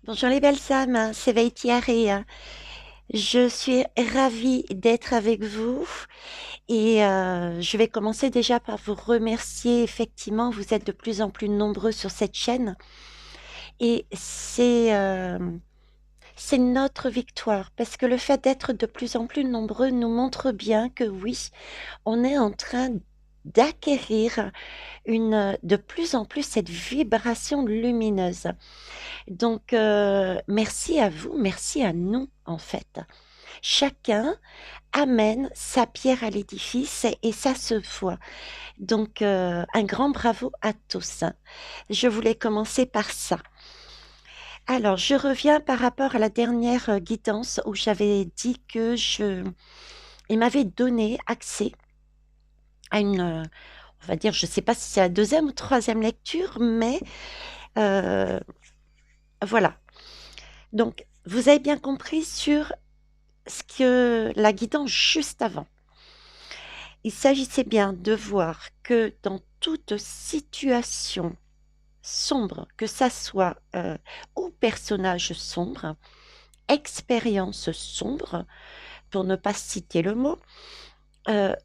Bonjour les belles âmes, c'est Vaitiari. Je suis ravie d'être avec vous et je vais commencer déjà par vous remercier. Effectivement, vous êtes de plus en plus nombreux sur cette chaîne et c'est notre victoire parce que le fait d'être de plus en plus nombreux nous montre bien que oui, on est en train d'acquérir de plus en plus cette vibration lumineuse. Donc, merci à vous, merci à nous, en fait. Chacun amène sa pierre à l'édifice et ça se voit. Donc, un grand bravo à tous. Je voulais commencer par ça. Alors, je reviens par rapport à la dernière guidance où j'avais dit il m'avait donné accès à on va dire, je ne sais pas si c'est la deuxième ou troisième lecture, mais euh, voilà. Donc, vous avez bien compris sur ce que la guidance juste avant. Il s'agissait bien de voir que dans toute situation sombre, que ça soit ou personnage sombre, expérience sombre, pour ne pas citer le mot, euh,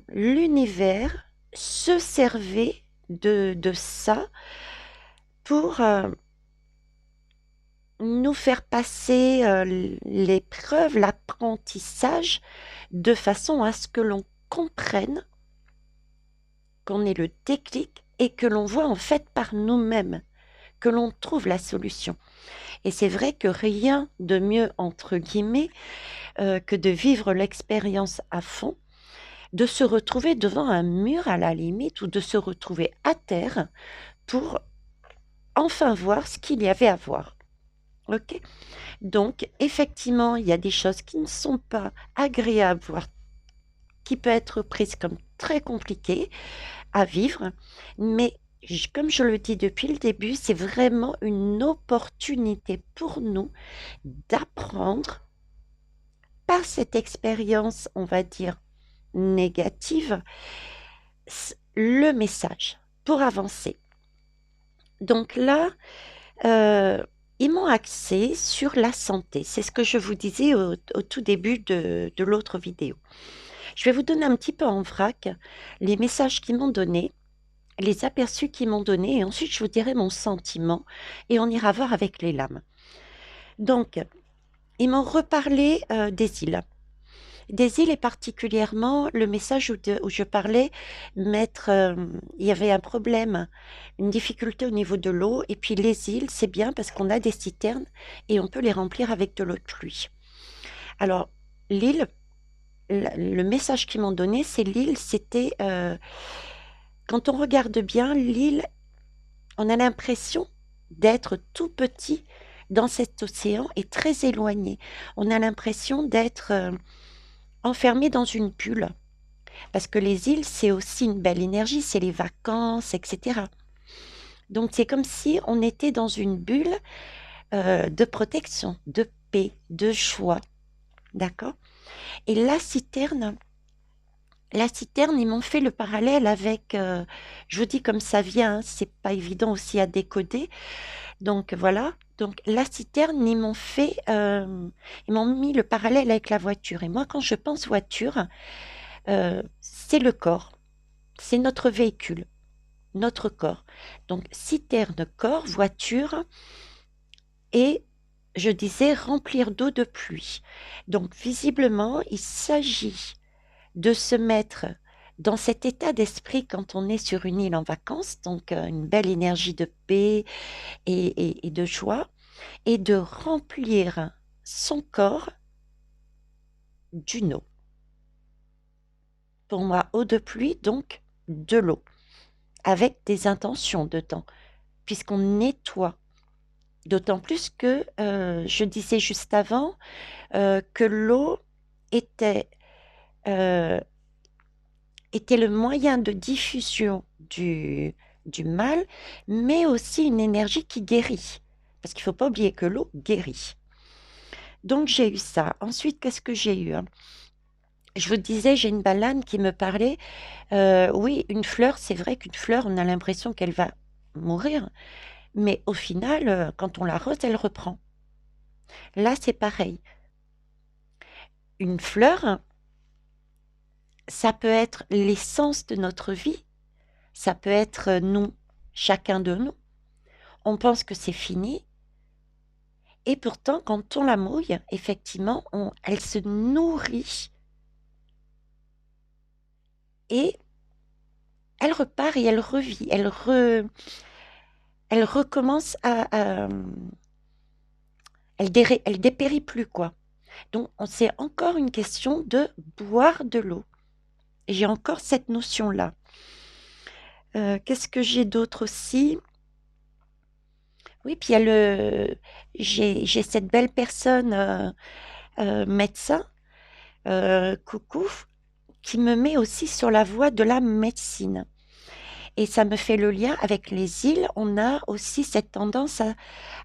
l'univers se servait de ça pour nous faire passer l'épreuve, l'apprentissage, de façon à ce que l'on comprenne, qu'on ait le déclic et que l'on voit en fait par nous-mêmes, que l'on trouve la solution. Et c'est vrai que rien de mieux, entre guillemets, que de vivre l'expérience à fond, de se retrouver devant un mur à la limite ou de se retrouver à terre pour enfin voir ce qu'il y avait à voir. Ok. Donc, effectivement, il y a des choses qui ne sont pas agréables, voire qui peuvent être prises comme très compliquées à vivre, mais comme je le dis depuis le début, c'est vraiment une opportunité pour nous d'apprendre par cette expérience, on va dire, négative, le message pour avancer. Donc là, ils m'ont axé sur la santé. C'est ce que je vous disais au tout début de l'autre vidéo. Je vais vous donner un petit peu en vrac les messages qu'ils m'ont donnés, les aperçus qu'ils m'ont donnés, et ensuite je vous dirai mon sentiment, et on ira voir avec les lames. Donc, ils m'ont reparlé des îles. Des îles et particulièrement le message où je parlais, il y avait un problème, une difficulté au niveau de l'eau, et puis les îles, c'est bien parce qu'on a des citernes et on peut les remplir avec de l'eau de pluie. Alors, l'île, le message qu'ils m'ont donné, c'est l'île, c'était, quand on regarde bien, l'île, on a l'impression d'être tout petit dans cet océan et très éloigné. On a l'impression d'être enfermé dans une bulle. Parce que les îles, c'est aussi une belle énergie, c'est les vacances, etc. Donc c'est comme si on était dans une bulle de protection, de paix, de joie. D'accord. Et la citerne, ils m'ont fait le parallèle avec, je vous dis comme ça vient, hein, c'est pas évident aussi à décoder. Donc voilà. Donc la citerne, ils m'ont mis le parallèle avec la voiture. Et moi, quand je pense voiture, c'est le corps, c'est notre véhicule, notre corps. Donc citerne, corps, voiture et je disais remplir d'eau de pluie. Donc visiblement, il s'agit de se mettre dans cet état d'esprit quand on est sur une île en vacances, donc une belle énergie de paix et de joie, et de remplir son corps d'une eau. Pour moi, eau de pluie, donc de l'eau, avec des intentions dedans, puisqu'on nettoie. D'autant plus que je disais juste avant que l'eau était, euh, était le moyen de diffusion du mal, mais aussi une énergie qui guérit. Parce qu'il ne faut pas oublier que l'eau guérit. Donc j'ai eu ça. Ensuite, qu'est-ce que j'ai eu, hein? Je vous disais, j'ai une balade qui me parlait. Oui, une fleur, c'est vrai qu'une fleur, on a l'impression qu'elle va mourir, mais au final, quand on l'arrose, elle reprend. Là, c'est pareil. Une fleur, ça peut être l'essence de notre vie, ça peut être nous, chacun de nous. On pense que c'est fini, et pourtant, quand on la mouille, effectivement, elle se nourrit et elle repart et elle revit, elle recommence elle dépérit plus, quoi. Donc, c'est encore une question de boire de l'eau. Et j'ai encore cette notion-là. Qu'est-ce que j'ai d'autre aussi? Oui, puis il y a j'ai cette belle personne, médecin, coucou, qui me met aussi sur la voie de la médecine. Et ça me fait le lien avec les îles. On a aussi cette tendance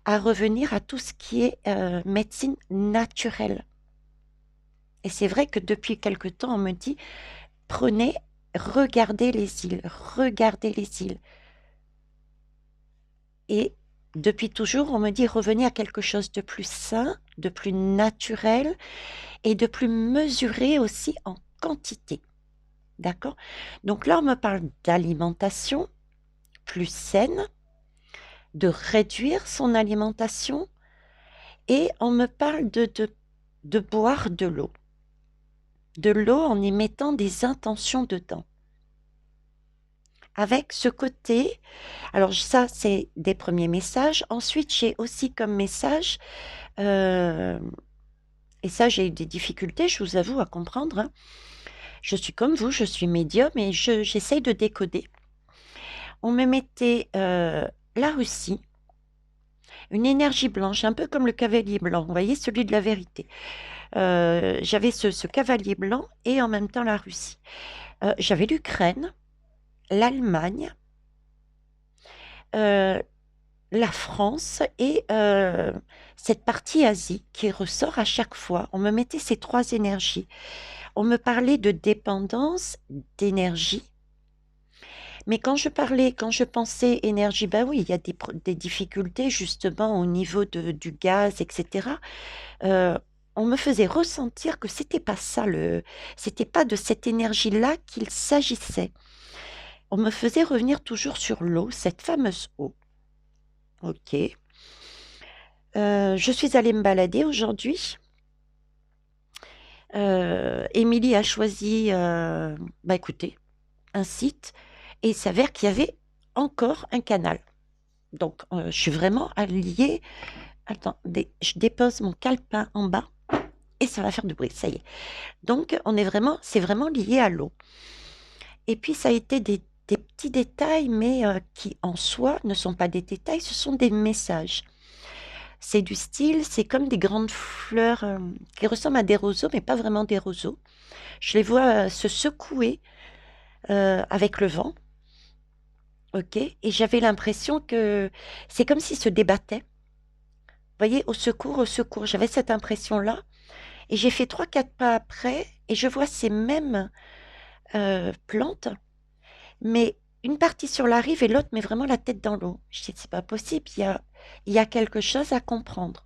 à revenir à tout ce qui est médecine naturelle. Et c'est vrai que depuis quelque temps, on me dit, regardez les îles, regardez les îles. Et depuis toujours, on me dit, revenez à quelque chose de plus sain, de plus naturel et de plus mesuré aussi en quantité. D'accord? Donc là, on me parle d'alimentation plus saine, de réduire son alimentation et on me parle de boire de l'eau. De l'eau en y mettant des intentions dedans. Avec ce côté, alors ça c'est des premiers messages. Ensuite j'ai aussi comme message, et ça j'ai eu des difficultés, je vous avoue, à comprendre, hein. Je suis comme vous, je suis médium et j'essaye de décoder. On me mettait la Russie, une énergie blanche, un peu comme le cavalier blanc, vous voyez, celui de la vérité. J'avais ce cavalier blanc et en même temps la Russie. J'avais l'Ukraine, l'Allemagne, la France et cette partie Asie qui ressort à chaque fois. On me mettait ces trois énergies. On me parlait de dépendance, d'énergie. Mais quand je pensais énergie, ben oui, il y a des difficultés justement au niveau du gaz, etc. Euh, on me faisait ressentir que c'était pas ça, c'était pas de cette énergie-là qu'il s'agissait. On me faisait revenir toujours sur l'eau, cette fameuse eau. Ok. Je suis allée me balader aujourd'hui. Émilie a choisi, bah écoutez, un site et il s'avère qu'il y avait encore un canal. Donc, je suis vraiment alliée. Attendez, je dépose mon calepin en bas et ça va faire du bruit, ça y est. Donc, c'est vraiment lié à l'eau. Et puis, ça a été des petits détails, mais qui en soi ne sont pas des détails, ce sont des messages. C'est du style, c'est comme des grandes fleurs qui ressemblent à des roseaux, mais pas vraiment des roseaux. Je les vois se secouer avec le vent, ok? Et j'avais l'impression que c'est comme s'ils se débattaient. Vous voyez, au secours, au secours. J'avais cette impression-là. Et j'ai fait trois, quatre pas après, et je vois ces mêmes plantes, mais une partie sur la rive et l'autre met vraiment la tête dans l'eau. Je dis, c'est pas possible, il y a quelque chose à comprendre.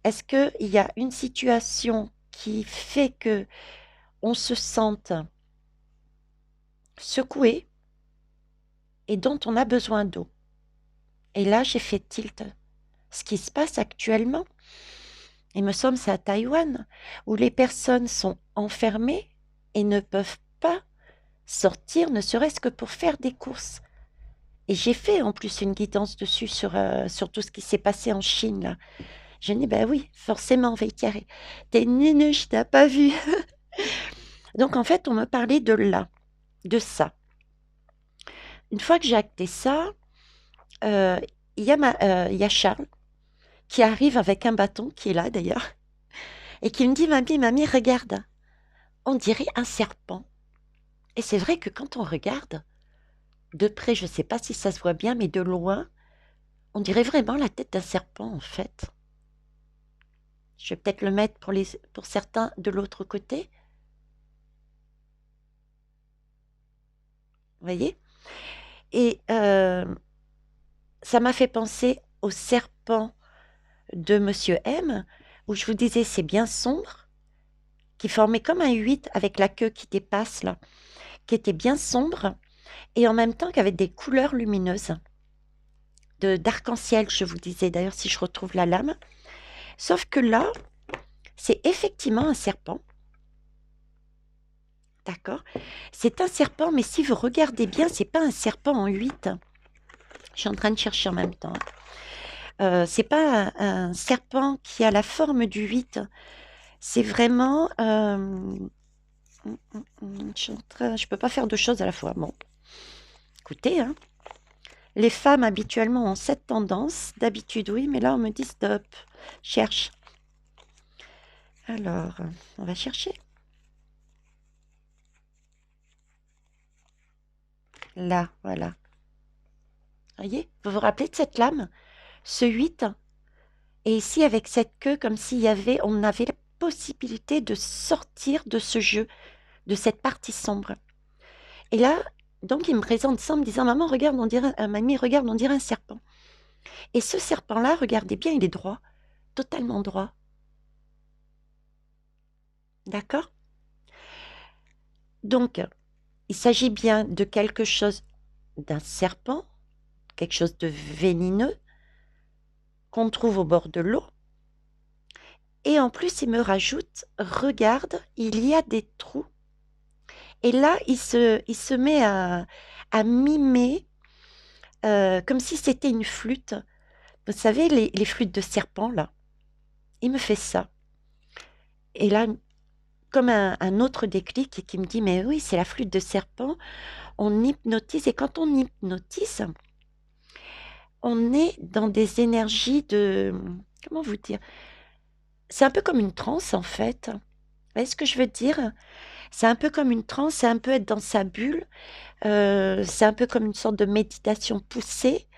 Est-ce qu'il y a une situation qui fait que on se sente secoué et dont on a besoin d'eau? Et là, j'ai fait tilt. Ce qui se passe actuellement, il me semble, c'est à Taïwan, où les personnes sont enfermées et ne peuvent pas sortir, ne serait-ce que pour faire des courses. Et j'ai fait en plus une guidance dessus sur tout ce qui s'est passé en Chine, là. Je dis, ben oui, forcément, Veikari. T'es nunu, je t'ai pas vu. Donc en fait, on me parlait de là, de ça. Une fois que j'ai acté ça, euh, il y a Charles qui arrive avec un bâton, qui est là d'ailleurs, et qui me dit, mamie, regarde, on dirait un serpent. Et c'est vrai que quand on regarde, de près, je ne sais pas si ça se voit bien, mais de loin, on dirait vraiment la tête d'un serpent en fait. Je vais peut-être le mettre pour certains de l'autre côté. Vous voyez? Et ça m'a fait penser au serpent de Monsieur M, où je vous disais c'est bien sombre, qui formait comme un 8 avec la queue qui dépasse là, qui était bien sombre et en même temps qui avait des couleurs lumineuses d'arc-en-ciel, je vous disais d'ailleurs si je retrouve la lame. Sauf que là, c'est effectivement un serpent. D'accord? C'est un serpent, mais si vous regardez bien, c'est pas un serpent en 8. Je suis en train de chercher en même temps. C'est pas un serpent qui a la forme du 8. C'est vraiment. Je peux pas faire deux choses à la fois. Bon, écoutez, hein. Les femmes habituellement ont cette tendance. D'habitude, oui, mais là, on me dit stop. Cherche. Alors, on va chercher. Là, voilà. Voyez? Vous vous rappelez de cette lame? Ce 8. Et ici, avec cette queue, comme s'il y avait, on avait la possibilité de sortir de ce jeu, de cette partie sombre. Et là, donc, il me présente ça en me disant, maman, regarde, on dirait, mamie, regarde, on dirait un serpent. Et ce serpent-là, regardez bien, il est droit, totalement droit. D'accord? Donc, il s'agit bien de quelque chose, d'un serpent, quelque chose de vénineux, qu'on trouve au bord de l'eau. Et en plus, il me rajoute, regarde, il y a des trous. Et là, il se met à mimer comme si c'était une flûte. Vous savez, les flûtes de serpent, là. Il me fait ça. Et là, comme un autre déclic qui me dit, mais oui, c'est la flûte de serpent. On hypnotise. Et quand on hypnotise, on est dans des énergies de... Comment vous dire? C'est un peu comme une transe, en fait. Vous voyez ce que je veux dire? C'est un peu comme une transe, c'est un peu être dans sa bulle. C'est un peu comme une sorte de méditation poussée.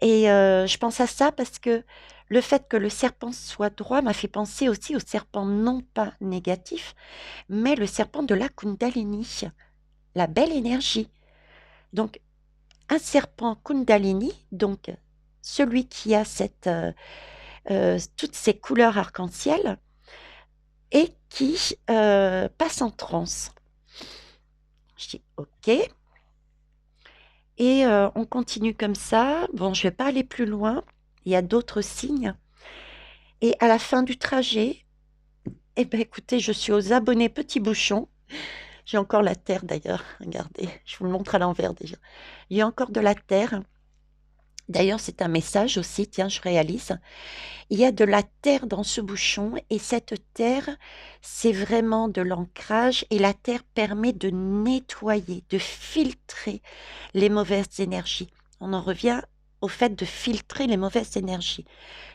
Et je pense à ça parce que le fait que le serpent soit droit m'a fait penser aussi au serpent non pas négatif, mais le serpent de la Kundalini, la belle énergie. Donc, un serpent Kundalini, donc celui qui a toutes ces couleurs arc-en-ciel et qui passe en transe. Je dis OK. Et on continue comme ça. Bon, je vais pas aller plus loin. Il y a d'autres signes. Et à la fin du trajet, eh ben, écoutez, je suis aux abonnés petits bouchons. J'ai encore la terre d'ailleurs. Regardez, je vous le montre à l'envers déjà. Il y a encore de la terre. D'ailleurs, c'est un message aussi. Tiens, je réalise. Il y a de la terre dans ce bouchon et cette terre, c'est vraiment de l'ancrage et la terre permet de nettoyer, de filtrer les mauvaises énergies. On en revient au fait de filtrer les mauvaises énergies.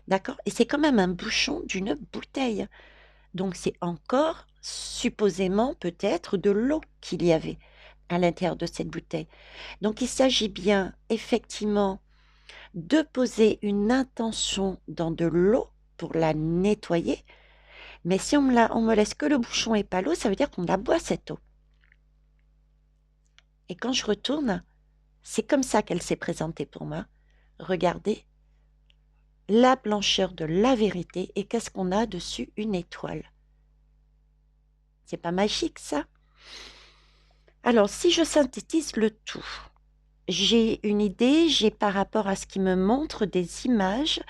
D'accord? Et c'est quand même un bouchon d'une bouteille. Donc c'est encore supposément peut-être de l'eau qu'il y avait à l'intérieur de cette bouteille. Donc il s'agit bien effectivement de poser une intention dans de l'eau pour la nettoyer. Mais si on me laisse que le bouchon et pas l'eau, ça veut dire qu'on la boit cette eau. Et quand je retourne, c'est comme ça qu'elle s'est présentée pour moi. Regardez, la blancheur de la vérité et qu'est-ce qu'on a dessus? Une étoile. C'est pas magique ça? Alors, si je synthétise le tout, j'ai une idée, j'ai par rapport à ce qui me montre des images,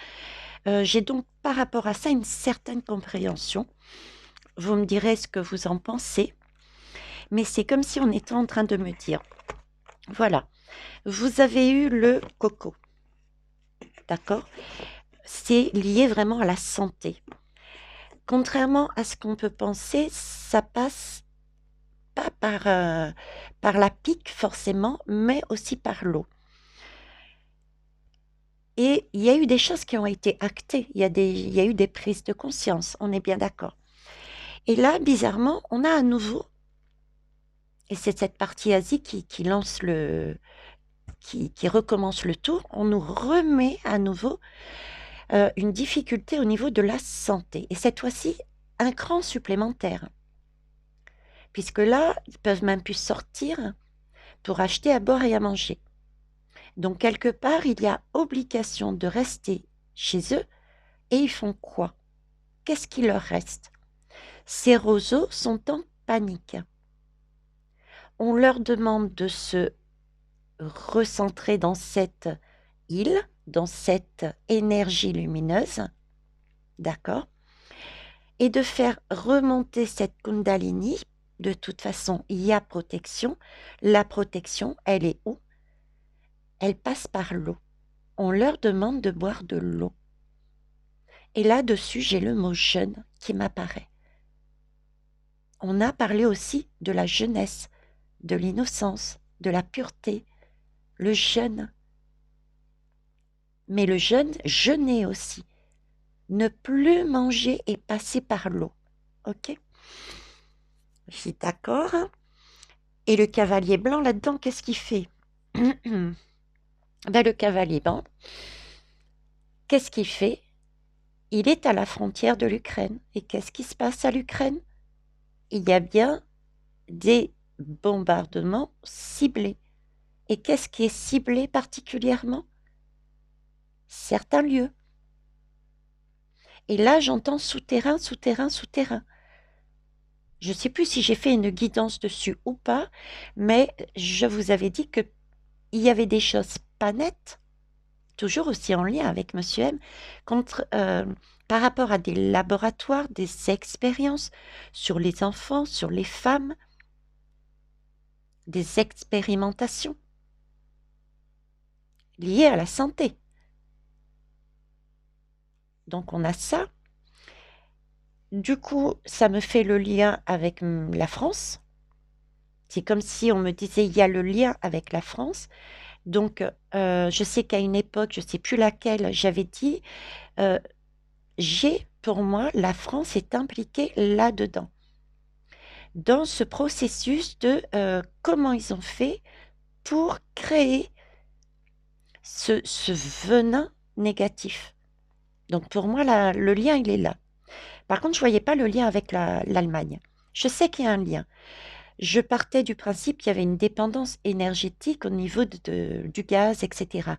j'ai donc par rapport à ça une certaine compréhension. Vous me direz ce que vous en pensez, mais c'est comme si on était en train de me dire, voilà, vous avez eu le coco, d'accord? C'est lié vraiment à la santé. Contrairement à ce qu'on peut penser, ça passe pas par la pique forcément, mais aussi par l'eau. Et il y a eu des choses qui ont été actées, il y a eu des prises de conscience, on est bien d'accord. Et là, bizarrement, on a à nouveau, et c'est cette partie Asie qui lance qui recommence le tour, on nous remet à nouveau une difficulté au niveau de la santé. Et cette fois-ci, un cran supplémentaire. Puisque là, ils peuvent même plus sortir pour acheter à boire et à manger. Donc, quelque part, il y a obligation de rester chez eux et ils font quoi? Qu'est-ce qui leur reste? Ces roseaux sont en panique. On leur demande de se recentrer dans cette île, dans cette énergie lumineuse, d'accord? Et de faire remonter cette Kundalini. De toute façon, il y a protection. La protection, elle est où? Elle passe par l'eau. On leur demande de boire de l'eau. Et là-dessus, j'ai le mot jeune qui m'apparaît. On a parlé aussi de la jeunesse, de l'innocence, de la pureté, le jeûne. Mais le jeûne, jeûner aussi. Ne plus manger et passer par l'eau. Ok? Je suis d'accord. Et le cavalier blanc, là-dedans, qu'est-ce qu'il fait? Ben, le cavalier blanc, qu'est-ce qu'il fait? Il est à la frontière de l'Ukraine. Et qu'est-ce qui se passe à l'Ukraine? Il y a bien des bombardements ciblés. Et qu'est-ce qui est ciblé particulièrement? Certains lieux. Et là, j'entends souterrain, souterrain, souterrain. Je ne sais plus si j'ai fait une guidance dessus ou pas, mais je vous avais dit qu'il y avait des choses pas nettes, toujours aussi en lien avec Monsieur M, par rapport à des laboratoires, des expériences sur les enfants, sur les femmes, des expérimentations liées à la santé. Donc on a ça. Du coup, ça me fait le lien avec la France. C'est comme si on me disait, il y a le lien avec la France. Donc, je sais qu'à une époque, je ne sais plus laquelle, j'avais dit, pour moi, la France est impliquée là-dedans, dans ce processus de comment ils ont fait pour créer ce venin négatif. Donc, pour moi, le lien, il est là. Par contre, je ne voyais pas le lien avec l'Allemagne. Je sais qu'il y a un lien. Je partais du principe qu'il y avait une dépendance énergétique au niveau du gaz, etc.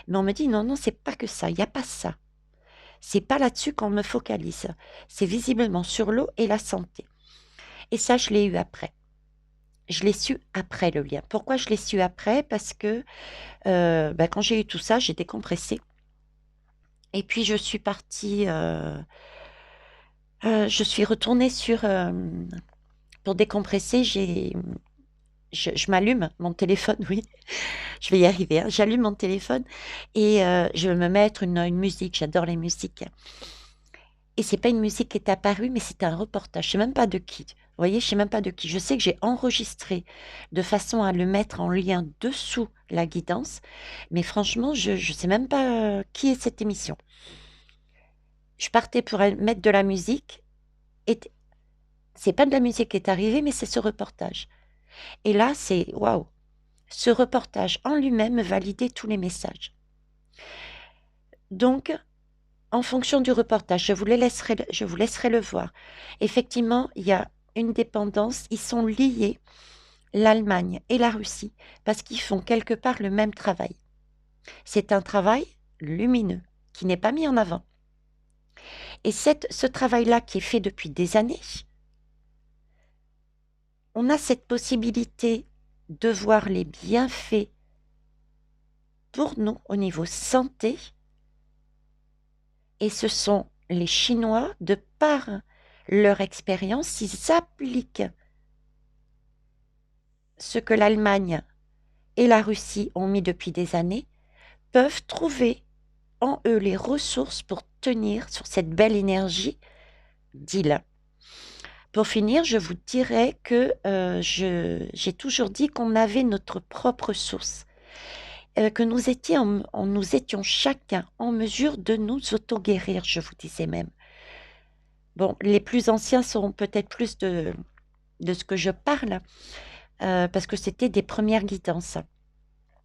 Mais on me dit non, non, c'est pas que ça, il n'y a pas ça. C'est pas là-dessus qu'on me focalise. C'est visiblement sur l'eau et la santé. Et ça, je l'ai eu après. Je l'ai su après le lien. Pourquoi je l'ai su après? Parce que quand j'ai eu tout ça, j'ai décompressé. Et puis je suis partie, je suis retournée pour décompresser, je m'allume mon téléphone, oui, je vais y arriver, hein. J'allume mon téléphone et je vais me mettre une musique, j'adore les musiques. Et c'est pas une musique qui est apparue, mais c'est un reportage, je sais même pas de qui. Vous voyez, je sais même pas de qui. Je sais que j'ai enregistré de façon à le mettre en lien dessous la guidance, mais franchement, je sais même pas qui est cette émission. Je partais pour mettre de la musique et c'est pas de la musique qui est arrivée, mais c'est ce reportage. Et là, c'est waouh! Ce reportage en lui-même validait tous les messages. Donc, en fonction du reportage, je vous laisserai le voir. Effectivement, il y a une dépendance, ils sont liés, l'Allemagne et la Russie, parce qu'ils font quelque part le même travail. C'est un travail lumineux, qui n'est pas mis en avant. Et ce travail-là qui est fait depuis des années, on a cette possibilité de voir les bienfaits pour nous au niveau santé. Et ce sont les Chinois, de par leur expérience, ils appliquent ce que l'Allemagne et la Russie ont mis depuis des années, peuvent trouver en eux les ressources pour tenir sur cette belle énergie d'île. Pour finir, je vous dirais que j'ai toujours dit qu'on avait notre propre source, que nous étions chacun en mesure de nous auto-guérir, je vous disais même. Bon, les plus anciens sauront peut-être plus de ce que je parle, parce que c'était des premières guidances.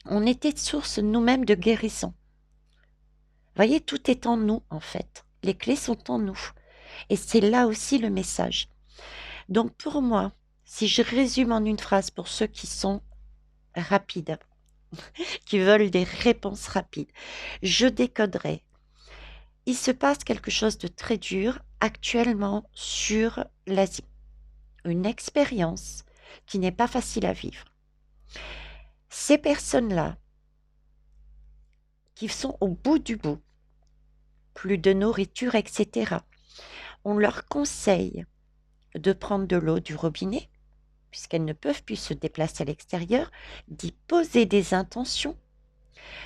On était source nous-mêmes de guérison. Vous voyez, tout est en nous, en fait. Les clés sont en nous. Et c'est là aussi le message. Donc pour moi, si je résume en une phrase pour ceux qui sont rapides, qui veulent des réponses rapides. Je décoderai. Il se passe quelque chose de très dur actuellement sur l'Asie. Une expérience qui n'est pas facile à vivre. Ces personnes-là, qui sont au bout du bout, plus de nourriture, etc., on leur conseille de prendre de l'eau du robinet, puisqu'elles ne peuvent plus se déplacer à l'extérieur, d'y poser des intentions,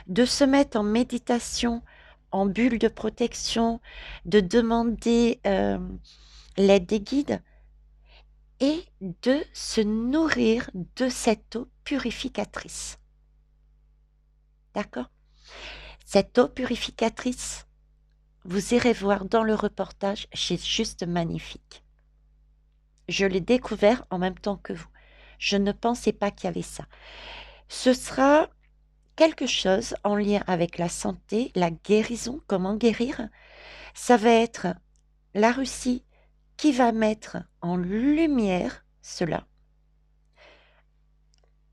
de se mettre en méditation, en bulle de protection, de demander l'aide des guides et de se nourrir de cette eau purificatrice. D'accord? Cette eau purificatrice, vous irez voir dans le reportage, c'est juste magnifique. Je l'ai découvert en même temps que vous. Je ne pensais pas qu'il y avait ça. Ce sera quelque chose en lien avec la santé, la guérison, comment guérir. Ça va être la Russie qui va mettre en lumière cela.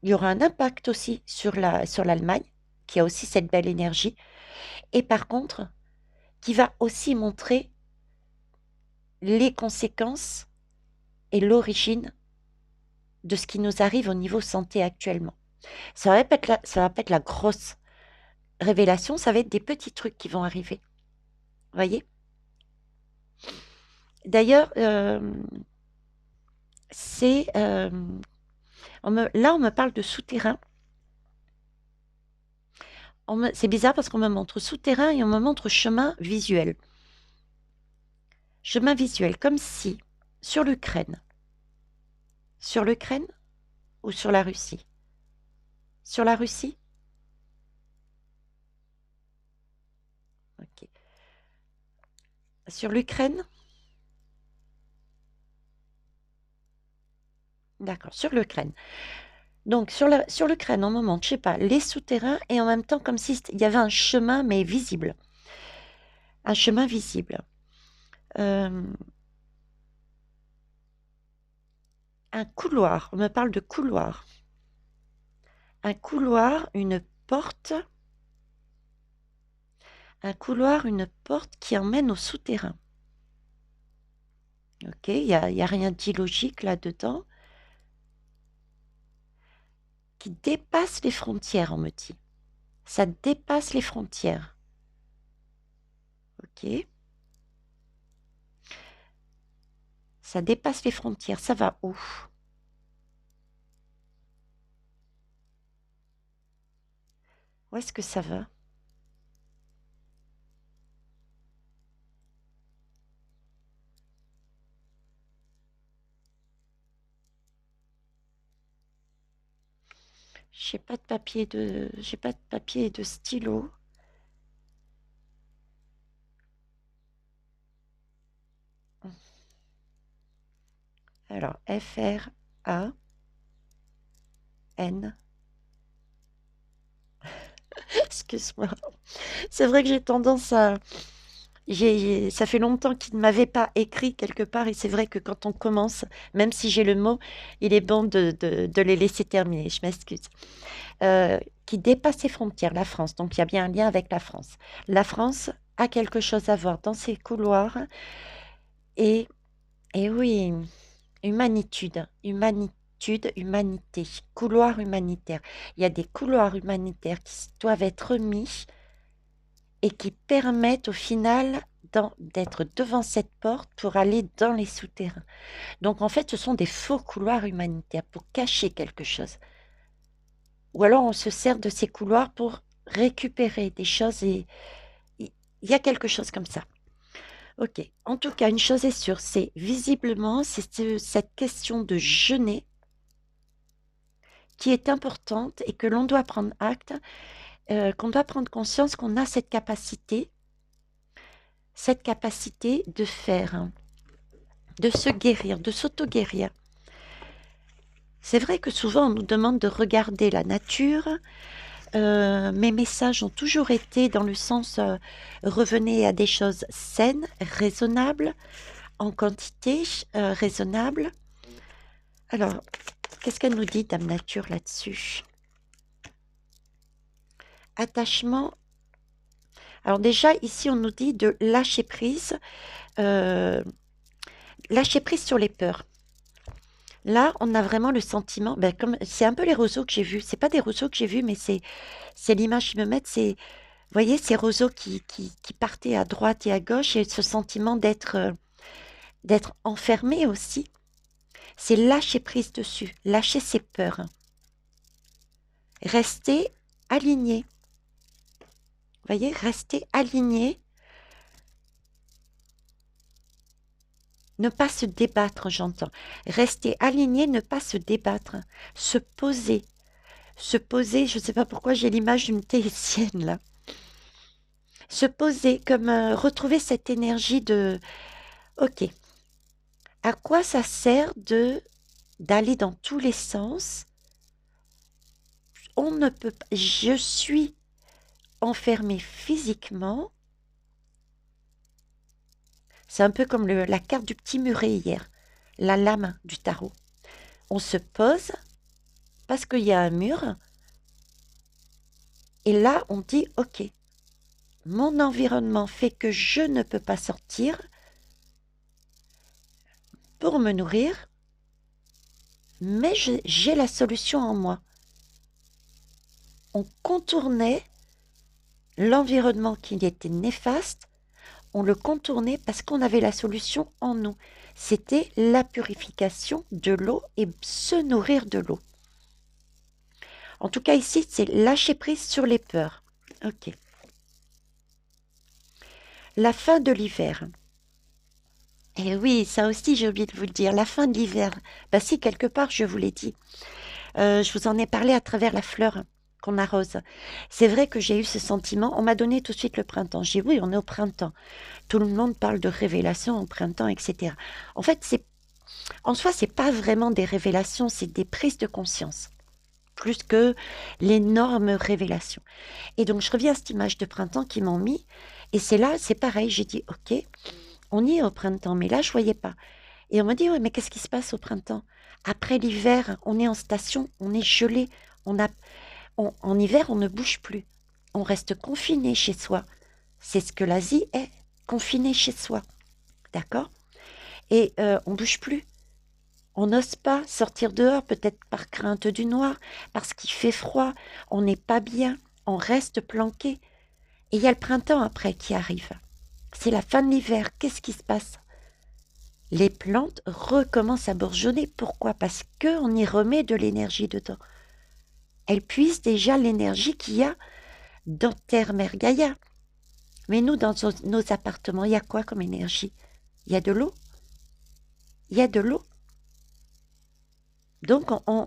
Il y aura un impact aussi sur l'Allemagne, qui a aussi cette belle énergie. Et par contre, qui va aussi montrer les conséquences et l'origine de ce qui nous arrive au niveau santé actuellement. Ça va pas être la grosse révélation, ça va être des petits trucs qui vont arriver. Voyez? D'ailleurs, là, on me parle de souterrain. C'est bizarre parce qu'on me montre souterrain et on me montre chemin visuel. Chemin visuel, comme si sur l'Ukraine ou sur la Russie? Sur la Russie? Ok. Sur l'Ukraine? D'accord, sur l'Ukraine. Donc, sur l'Ukraine, on me montre, je sais pas, les souterrains et en même temps comme s'il y avait un chemin, mais visible. Un chemin visible. Un couloir, on me parle de couloir. Un couloir, une porte. Un couloir, une porte qui emmène au souterrain. Ok, il y a rien d'illogique là-dedans. Qui dépasse les frontières, on me dit. Ça dépasse les frontières. Ok. Ça dépasse les frontières. Ça va où? Où est-ce que ça va? J'ai pas de papier et de stylo. Alors, F-R-A-N. Excuse-moi. C'est vrai que j'ai tendance à... Ça fait longtemps qu'il ne m'avait pas écrit quelque part et c'est vrai que quand on commence, même si j'ai le mot, il est bon de les laisser terminer. Je m'excuse. Qui dépasse les frontières, la France. Donc, il y a bien un lien avec la France. La France a quelque chose à voir dans ses couloirs et, et oui, humanité, couloir humanitaire. Il y a des couloirs humanitaires qui doivent être mis et qui permettent au final d'être devant cette porte pour aller dans les souterrains. Donc en fait, ce sont des faux couloirs humanitaires pour cacher quelque chose. Ou alors on se sert de ces couloirs pour récupérer des choses et il y a quelque chose comme ça. Ok, en tout cas, une chose est sûre, c'est visiblement, c'est cette question de jeûner qui est importante et que l'on doit prendre acte, qu'on doit prendre conscience qu'on a cette capacité de faire, de se guérir, de s'auto-guérir. C'est vrai que souvent on nous demande de regarder la nature. Mes messages ont toujours été dans le sens revenez à des choses saines, raisonnables, en quantité raisonnable. Alors, qu'est-ce qu'elle nous dit, Dame Nature, là-dessus? Attachement. Alors déjà, ici, on nous dit de euh, lâcher prise sur les peurs. Là, on a vraiment le sentiment, ben, comme c'est un peu les roseaux que j'ai vus. C'est pas des roseaux que j'ai vus, mais c'est l'image qu'ils me mettent. C'est, vous voyez, ces roseaux qui partaient à droite et à gauche et ce sentiment d'être enfermé aussi. C'est lâcher prise dessus, lâcher ses peurs. Rester aligné. Vous voyez, rester aligné. Ne pas se débattre, j'entends. Rester aligné, ne pas se débattre. Se poser. Se poser, je ne sais pas pourquoi j'ai l'image d'une théicienne là. Se poser, comme retrouver cette énergie de OK, à quoi ça sert d'aller dans tous les sens? On ne peut pas. Je suis enfermé physiquement. C'est un peu comme la carte du petit muret hier, la lame du tarot. On se pose parce qu'il y a un mur. Et là, on dit, OK, mon environnement fait que je ne peux pas sortir pour me nourrir, mais j'ai la solution en moi. On contournait l'environnement qui était néfaste, on le contournait parce qu'on avait la solution en nous. C'était la purification de l'eau et se nourrir de l'eau. En tout cas, ici, c'est lâcher prise sur les peurs. OK. La fin de l'hiver. Eh oui, ça aussi, j'ai oublié de vous le dire. La fin de l'hiver. Bah si, quelque part, je vous l'ai dit. Je vous en ai parlé à travers la fleur qu'on arrose. C'est vrai que j'ai eu ce sentiment. On m'a donné tout de suite le printemps. J'ai dit oui, on est au printemps. Tout le monde parle de révélations au printemps, etc. En fait, en soi, c'est pas vraiment des révélations, c'est des prises de conscience. Plus que l'énorme révélation. Et donc, je reviens à cette image de printemps qu'ils m'ont mis. Et c'est là, c'est pareil. J'ai dit, OK, on y est au printemps. Mais là, je voyais pas. Et on m'a dit, oui, mais qu'est-ce qui se passe au printemps? Après l'hiver, on est en station, on est gelé. En hiver, on ne bouge plus. On reste confiné chez soi. C'est ce que l'Asie est, confiné chez soi. D'accord? Et on bouge plus. On n'ose pas sortir dehors, peut-être par crainte du noir, parce qu'il fait froid, on n'est pas bien, on reste planqué. Et il y a le printemps après qui arrive. C'est la fin de l'hiver. Qu'est-ce qui se passe? Les plantes recommencent à bourgeonner. Pourquoi? Parce qu'on y remet de l'énergie dedans. Elles puisent déjà l'énergie qu'il y a dans Terre Mère Gaïa. Mais nous, dans nos appartements, il y a quoi comme énergie? Il y a de l'eau. Il y a de l'eau. Donc, on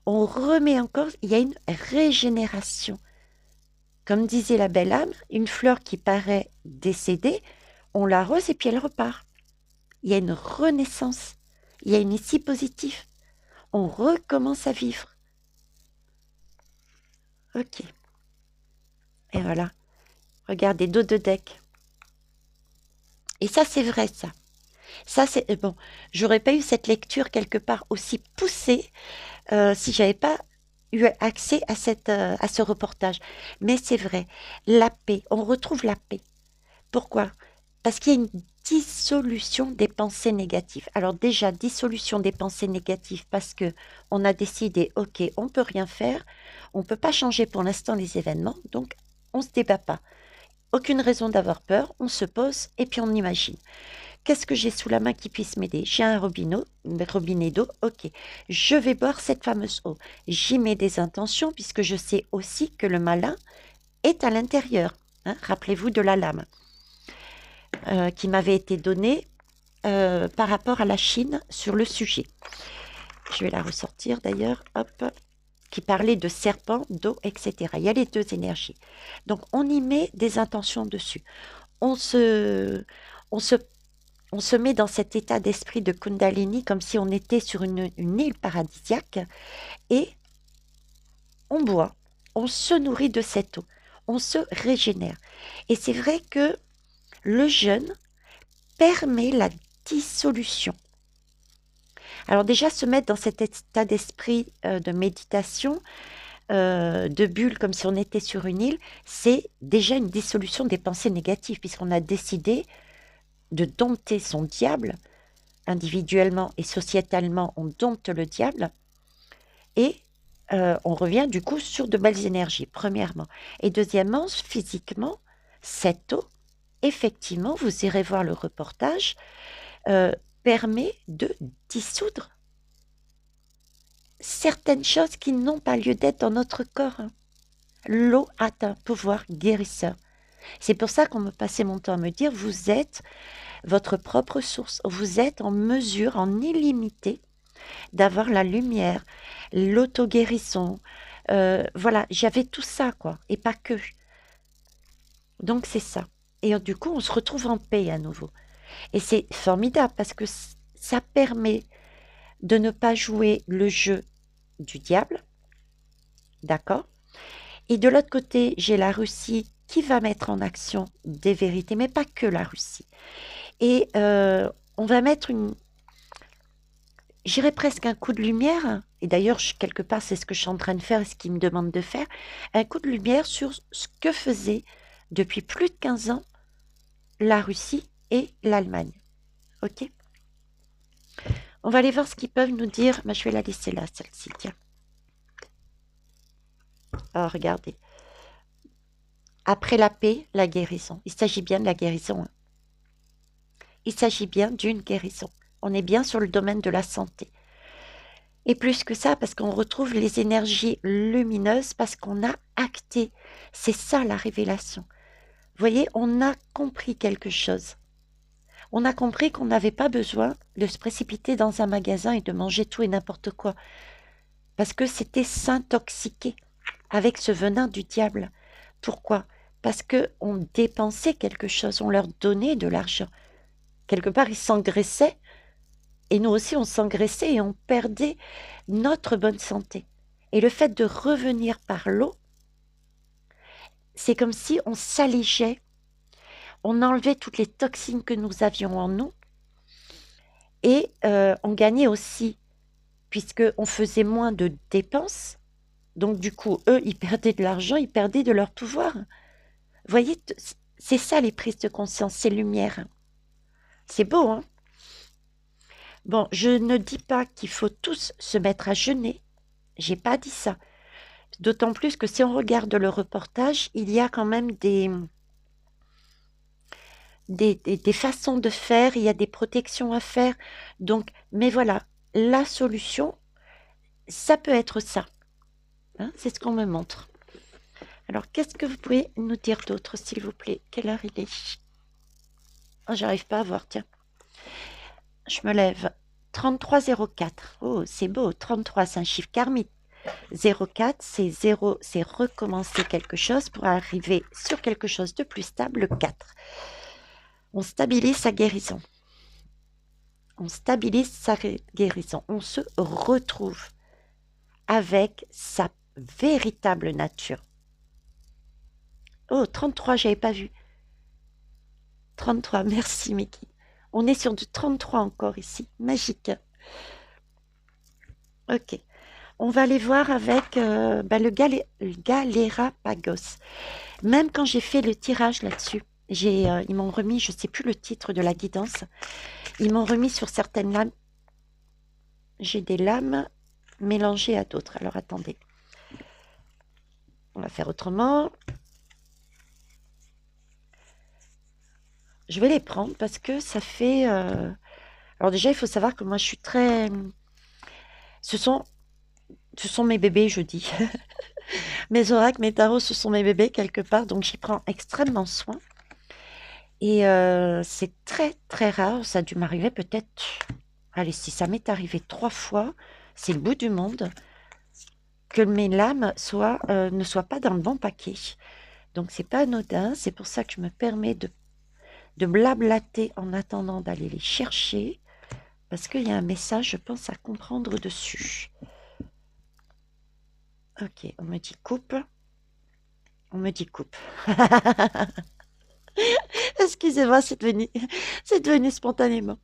remet encore, il y a une régénération. Comme disait la belle âme, une fleur qui paraît décédée, on l'arrose et puis elle repart. Il y a une renaissance. Il y a une ici positive. On recommence à vivre. OK. Et voilà. Regardez, dos de deck. Et ça, c'est vrai, ça. Ça, c'est bon. J'aurais pas eu cette lecture quelque part aussi poussée si j'avais pas eu accès à ce reportage. Mais c'est vrai, la paix, on retrouve la paix. Pourquoi? Parce qu'il y a une dissolution des pensées négatives. Alors déjà, dissolution des pensées négatives parce que on a décidé, ok, on peut rien faire, on peut pas changer pour l'instant les événements, donc on se débat pas. Aucune raison d'avoir peur, on se pose et puis on imagine. Qu'est-ce que j'ai sous la main qui puisse m'aider? J'ai un robinet d'eau, ok. Je vais boire cette fameuse eau. J'y mets des intentions puisque je sais aussi que le malin est à l'intérieur. Hein. Rappelez-vous de la lame qui m'avait été donnée par rapport à la Chine sur le sujet. Je vais la ressortir d'ailleurs, hop, qui parlait de serpent, d'eau, etc. Il y a les deux énergies. Donc on y met des intentions dessus. On se met dans cet état d'esprit de Kundalini comme si on était sur une île paradisiaque et on boit, on se nourrit de cette eau, on se régénère. Et c'est vrai que le jeûne permet la dissolution. Alors déjà, se mettre dans cet état d'esprit de méditation, de bulles comme si on était sur une île, c'est déjà une dissolution des pensées négatives, puisqu'on a décidé de dompter son diable, individuellement et sociétalement, on dompte le diable, et on revient du coup sur de belles énergies, premièrement. Et deuxièmement, physiquement, cette eau, effectivement, vous irez voir le reportage, permet de dissoudre certaines choses qui n'ont pas lieu d'être dans notre corps. L'eau a un pouvoir guérisseur. C'est pour ça qu'on me passait mon temps à me dire, vous êtes votre propre source. Vous êtes en mesure, en illimité, d'avoir la lumière, l'auto-guérison. Voilà, j'avais tout ça, quoi, et pas que. Donc c'est ça. Et du coup, on se retrouve en paix à nouveau. Et c'est formidable parce que ça permet de ne pas jouer le jeu du diable, d'accord? Et de l'autre côté, j'ai la Russie qui va mettre en action des vérités, mais pas que la Russie. Et on va mettre j'irais presque un coup de lumière, et d'ailleurs, quelque part, c'est ce que je suis en train de faire et ce qu'il me demande de faire, un coup de lumière sur ce que faisait depuis plus de 15 ans la Russie et l'Allemagne. Ok? On va aller voir ce qu'ils peuvent nous dire. Je vais la laisser là, celle-ci, tiens. Ah, regardez. Après la paix, la guérison. Il s'agit bien de la guérison. Hein. Il s'agit bien d'une guérison. On est bien sur le domaine de la santé. Et plus que ça, parce qu'on retrouve les énergies lumineuses, parce qu'on a acté. C'est ça la révélation. Vous voyez, on a compris quelque chose. On a compris qu'on n'avait pas besoin de se précipiter dans un magasin et de manger tout et n'importe quoi. Parce que c'était s'intoxiquer avec ce venin du diable. Pourquoi? Parce qu'on dépensait quelque chose, on leur donnait de l'argent. Quelque part, ils s'engraissaient, et nous aussi, on s'engraissait et on perdait notre bonne santé. Et le fait de revenir par l'eau, c'est comme si on s'allégeait, on enlevait toutes les toxines que nous avions en nous, et on gagnait aussi, puisqu'on faisait moins de dépenses. Donc du coup, eux, ils perdaient de l'argent, ils perdaient de leur pouvoir. Vous voyez, c'est ça les prises de conscience, ces lumières. C'est beau, hein? Bon, je ne dis pas qu'il faut tous se mettre à jeûner. J'ai pas dit ça. D'autant plus que si on regarde le reportage, il y a quand même des façons de faire, il y a des protections à faire. Donc, mais voilà, la solution, ça peut être ça. Hein, c'est ce qu'on me montre. Alors, qu'est-ce que vous pouvez nous dire d'autre, s'il vous plaît? Quelle heure il est? Oh, j'arrive pas à voir, tiens. Je me lève. 3304. Oh, c'est beau. 33, c'est un chiffre karmique. 04, c'est 0, c'est recommencer quelque chose pour arriver sur quelque chose de plus stable. Le 4. On stabilise sa guérison. On stabilise sa guérison. On se retrouve avec sa véritable nature. Oh, 33, j'avais pas vu. 33, merci Mickey. On est sur du 33 encore ici. Magique. Ok. On va aller voir avec le Galérapagos. Même quand j'ai fait le tirage là-dessus, ils m'ont remis, je ne sais plus le titre de la guidance, ils m'ont remis sur certaines lames. J'ai des lames mélangées à d'autres. Alors attendez. On va faire autrement. Je vais les prendre parce que ça fait... Alors déjà, il faut savoir que moi, je suis très... Ce sont mes bébés, je dis. Mes oracles, mes tarots, ce sont mes bébés quelque part, donc j'y prends extrêmement soin. Et c'est très, très rare. Ça a dû m'arriver peut-être... Allez, si ça m'est arrivé 3 fois, c'est le bout du monde, que mes lames ne soient pas dans le bon paquet. Donc, c'est pas anodin. C'est pour ça que je me permets de blablater en attendant d'aller les chercher. Parce qu'il y a un message, je pense, à comprendre dessus. Ok, on me dit coupe. On me dit coupe. Excusez-moi, c'est devenu spontanément.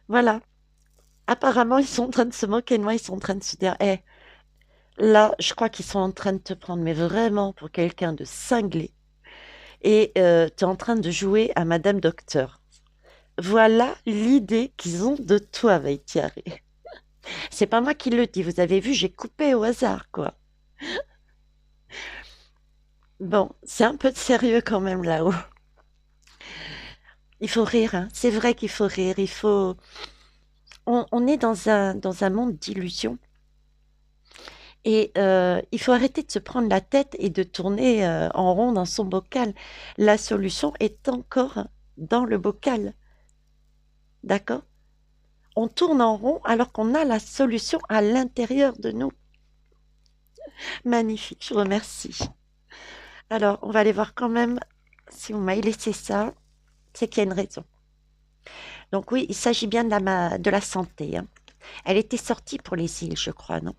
Voilà. Apparemment, ils sont en train de se moquer de moi. Ils sont en train de se dire, Là, je crois qu'ils sont en train de te prendre, mais vraiment pour quelqu'un de cinglé. Et tu es en train de jouer à Madame Docteur. Voilà l'idée qu'ils ont de toi, Vaitiari. C'est pas moi qui le dis, vous avez vu, j'ai coupé au hasard, quoi. Bon, c'est un peu de sérieux quand même là-haut. Il faut rire, hein. C'est vrai qu'il faut rire. Il faut. On est dans un monde d'illusions. Et il faut arrêter de se prendre la tête et de tourner en rond dans son bocal. La solution est encore dans le bocal. D'accord? On tourne en rond alors qu'on a la solution à l'intérieur de nous. Magnifique, je vous remercie. Alors, on va aller voir quand même si vous m'avez laissé ça, c'est qu'il y a une raison. Donc oui, il s'agit bien de la santé, hein. Elle était sortie pour les îles, je crois, non?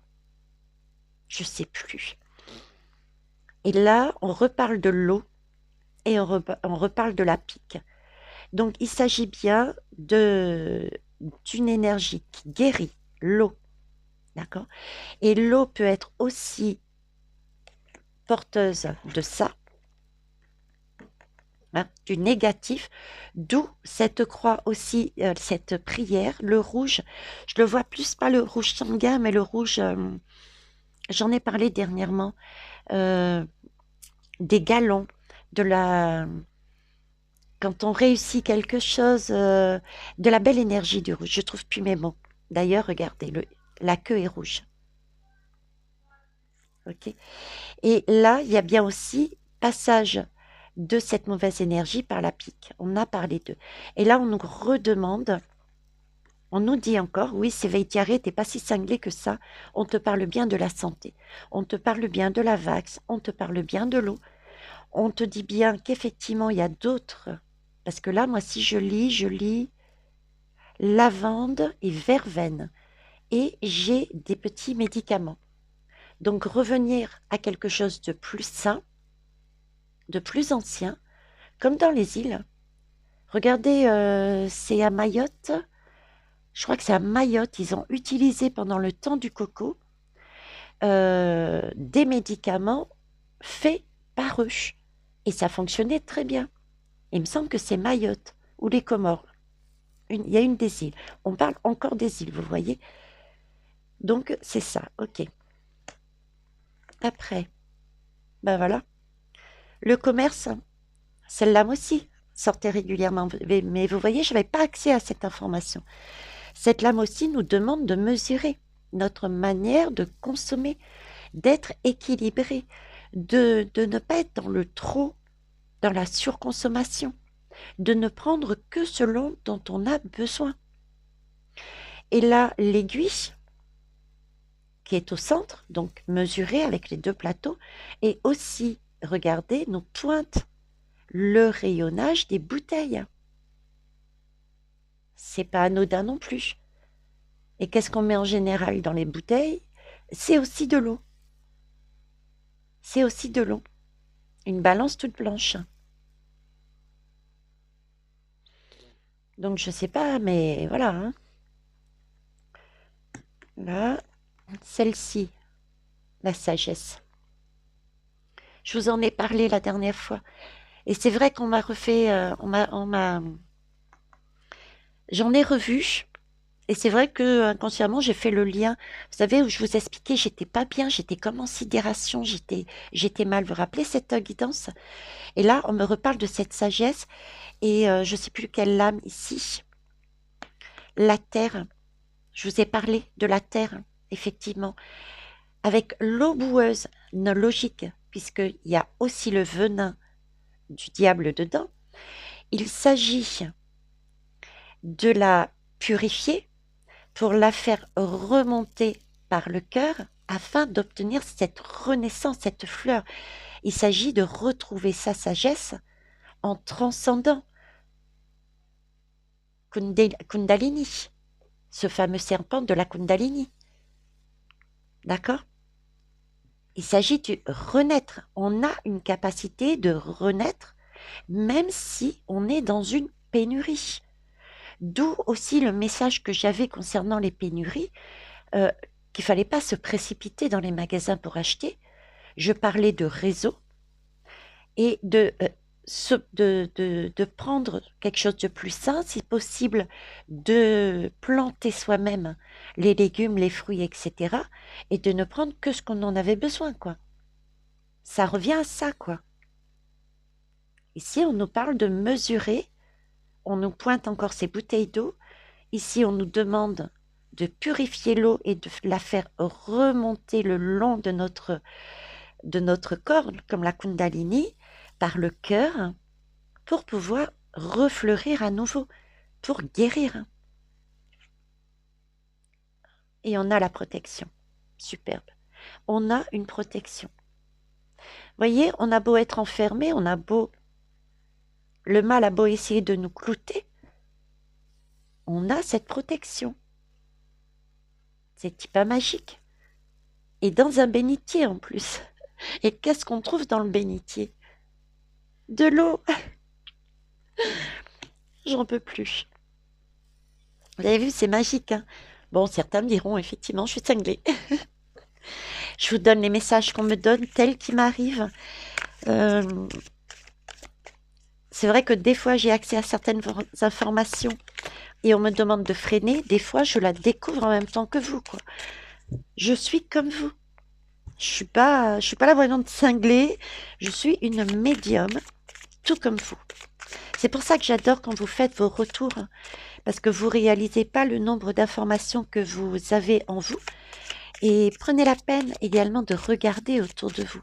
Je sais plus. Et là, on reparle de l'eau et on reparle de la pique. Donc, il s'agit bien d'une énergie qui guérit l'eau, d'accord? Et l'eau peut être aussi porteuse de ça, hein, du négatif, d'où cette croix aussi, cette prière, le rouge. Je le vois plus, pas le rouge sanguin, mais le rouge, j'en ai parlé dernièrement, euh, des galons, de la, quand on réussit quelque chose, de la belle énergie du rouge. Je trouve plus mes mots. D'ailleurs, regardez, la queue est rouge. Ok. Et là, il y a bien aussi passage de cette mauvaise énergie par la pique. On a parlé d'eux. Et là, on nous redemande, on nous dit encore, oui, c'est Veitiaré, t'es pas si cinglé que ça. On te parle bien de la santé. On te parle bien de la vax. On te parle bien de l'eau. On te dit bien qu'effectivement, il y a d'autres. Parce que là, moi, si je lis lavande et verveine. Et j'ai des petits médicaments. Donc, revenir à quelque chose de plus sain, de plus ancien, comme dans les îles. Regardez, c'est à Mayotte. Je crois que c'est à Mayotte. Ils ont utilisé pendant le temps du coco des médicaments faits par eux. Et ça fonctionnait très bien. Il me semble que c'est Mayotte ou les Comores. Il y a une des îles. On parle encore des îles, vous voyez. Donc, c'est ça. OK. Après, ben voilà. Le commerce, celle-là aussi sortait régulièrement. Mais vous voyez, je n'avais pas accès à cette information. Cette lame aussi nous demande de mesurer notre manière de consommer, d'être équilibré, de ne pas être dans le trop, dans la surconsommation, de ne prendre que selon dont on a besoin. Et là, l'aiguille, qui est au centre, donc mesurée avec les deux plateaux, et aussi, regardez, nous pointe le rayonnage des bouteilles. C'est pas anodin non plus. Et qu'est-ce qu'on met en général dans les bouteilles? C'est aussi de l'eau. C'est aussi de l'eau. Une balance toute blanche. Donc je sais pas, mais voilà, hein. Là, celle-ci, la sagesse. Je vous en ai parlé la dernière fois. Et c'est vrai qu'on m'a refait, j'en ai revu. Et c'est vrai que inconsciemment, j'ai fait le lien. Vous savez, où je vous expliquais, j'étais pas bien, j'étais comme en sidération, j'étais mal. Vous vous rappelez cette guidance? Et là, on me reparle de cette sagesse. Et je sais plus quelle lame ici. La terre. Je vous ai parlé de la terre, effectivement. Avec l'eau boueuse, non logique, puisqu'il y a aussi le venin du diable dedans. Il s'agit de la purifier pour la faire remonter par le cœur afin d'obtenir cette renaissance, cette fleur. Il s'agit de retrouver sa sagesse en transcendant Kundalini, ce fameux serpent de la Kundalini. D'accord? Il s'agit de renaître. On a une capacité de renaître même si on est dans une pénurie. D'où aussi le message que j'avais concernant les pénuries. Euh, qu'il fallait pas se précipiter dans les magasins pour acheter. Je parlais de réseau et de prendre quelque chose de plus sain, si possible, de planter soi-même les légumes, les fruits, etc. et de ne prendre que ce qu'on en avait besoin, quoi. Ça revient à ça, quoi. Ici, on nous parle de mesurer, on nous pointe encore ces bouteilles d'eau. Ici, on nous demande de purifier l'eau et de la faire remonter le long de notre corps, comme la Kundalini, par le cœur, pour pouvoir refleurir à nouveau, pour guérir. Et on a la protection. Superbe. On a une protection. Voyez, on a beau être enfermé, le mal a beau essayer de nous clouter, on a cette protection. C'est pas magique. Et dans un bénitier en plus. Et qu'est-ce qu'on trouve dans le bénitier? De l'eau. J'en peux plus. Vous avez vu, c'est magique, hein? Bon, certains me diront, effectivement, je suis cinglée. Je vous donne les messages qu'on me donne, tels qu'ils m'arrivent. C'est vrai que des fois, j'ai accès à certaines informations et on me demande de freiner. Des fois, je la découvre en même temps que vous, quoi. Je suis comme vous. Je suis pas la voyante cinglée. Je suis une médium, tout comme vous. C'est pour ça que j'adore quand vous faites vos retours, parce que vous réalisez pas le nombre d'informations que vous avez en vous. Et prenez la peine également de regarder autour de vous.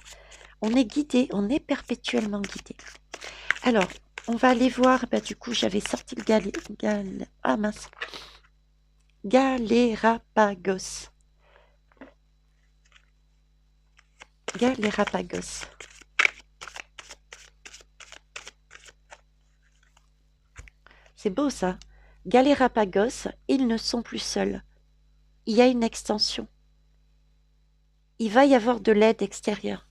On est guidé, on est perpétuellement guidé. Alors, on va aller voir, du coup, j'avais sorti le Galérapagos. Galérapagos. C'est beau ça. Galérapagos, ils ne sont plus seuls. Il y a une extension. Il va y avoir de l'aide extérieure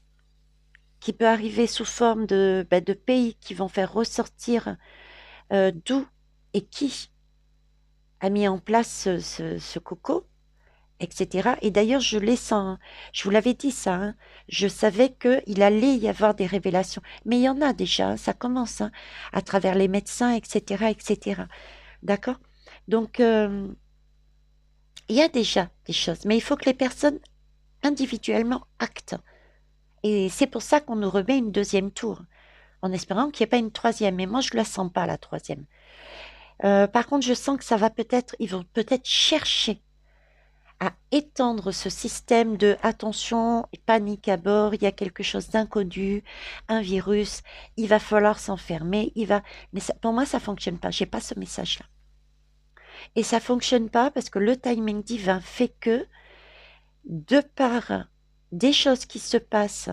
qui peut arriver sous forme de pays qui vont faire ressortir d'où et qui a mis en place ce coco, etc. Et d'ailleurs, je vous l'avais dit ça, hein, je savais qu'il allait y avoir des révélations. Mais il y en a déjà, hein, ça commence hein, à travers les médecins, etc. etc. D'accord? Donc, il y a déjà des choses, mais il faut que les personnes individuellement actent. Et c'est pour ça qu'on nous remet une deuxième tour, en espérant qu'il n'y ait pas une troisième. Mais moi, je ne la sens pas, la troisième. Par contre, je sens que ils vont peut-être chercher à étendre ce système de attention, panique à bord, il y a quelque chose d'inconnu, un virus, il va falloir s'enfermer, mais pour moi, ça fonctionne pas. J'ai pas ce message-là. Et ça fonctionne pas parce que le timing divin fait que, de par des choses qui se passent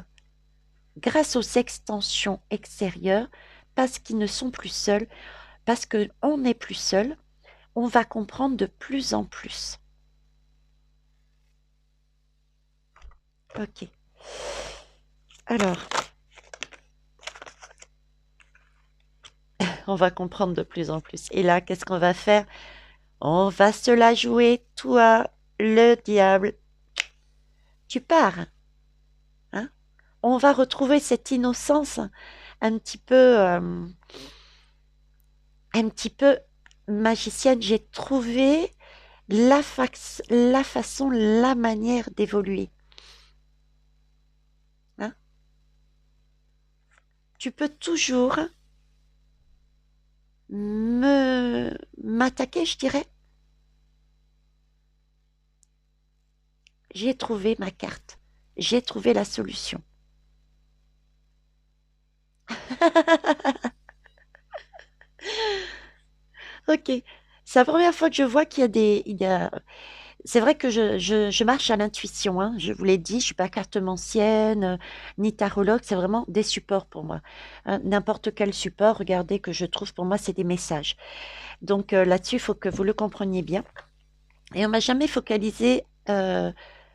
grâce aux extensions extérieures, parce qu'ils ne sont plus seuls, parce qu'on n'est plus seul, on va comprendre de plus en plus. Ok. Alors, on va comprendre de plus en plus. Et là, qu'est-ce qu'on va faire? On va se la jouer, toi, le diable. Tu pars. Hein? On va retrouver cette innocence un petit peu magicienne. J'ai trouvé la façon, la manière d'évoluer. Hein? Tu peux toujours m'attaquer, je dirais. J'ai trouvé ma carte. J'ai trouvé la solution. Ok. C'est la première fois que je vois qu'il y a c'est vrai que je marche à l'intuition, hein. Je vous l'ai dit, je suis pas cartomancienne, ni tarologue, c'est vraiment des supports pour moi. Hein, n'importe quel support, regardez, que je trouve, pour moi, c'est des messages. Donc là-dessus, il faut que vous le compreniez bien. Et on m'a jamais focalisé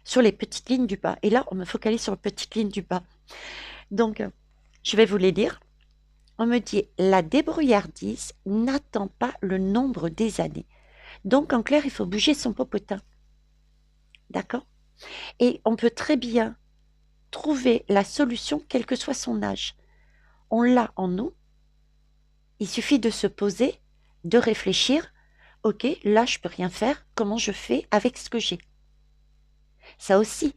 sur les petites lignes du bas. Et là, on me focalise sur les petites lignes du bas. Donc, je vais vous les lire. On me dit, la débrouillardise n'attend pas le nombre des années. Donc, en clair, il faut bouger son popotin. D'accord? Et on peut très bien trouver la solution, quel que soit son âge. On l'a en nous. Il suffit de se poser, de réfléchir. Ok, là, je peux rien faire. Comment je fais avec ce que j'ai? Ça aussi,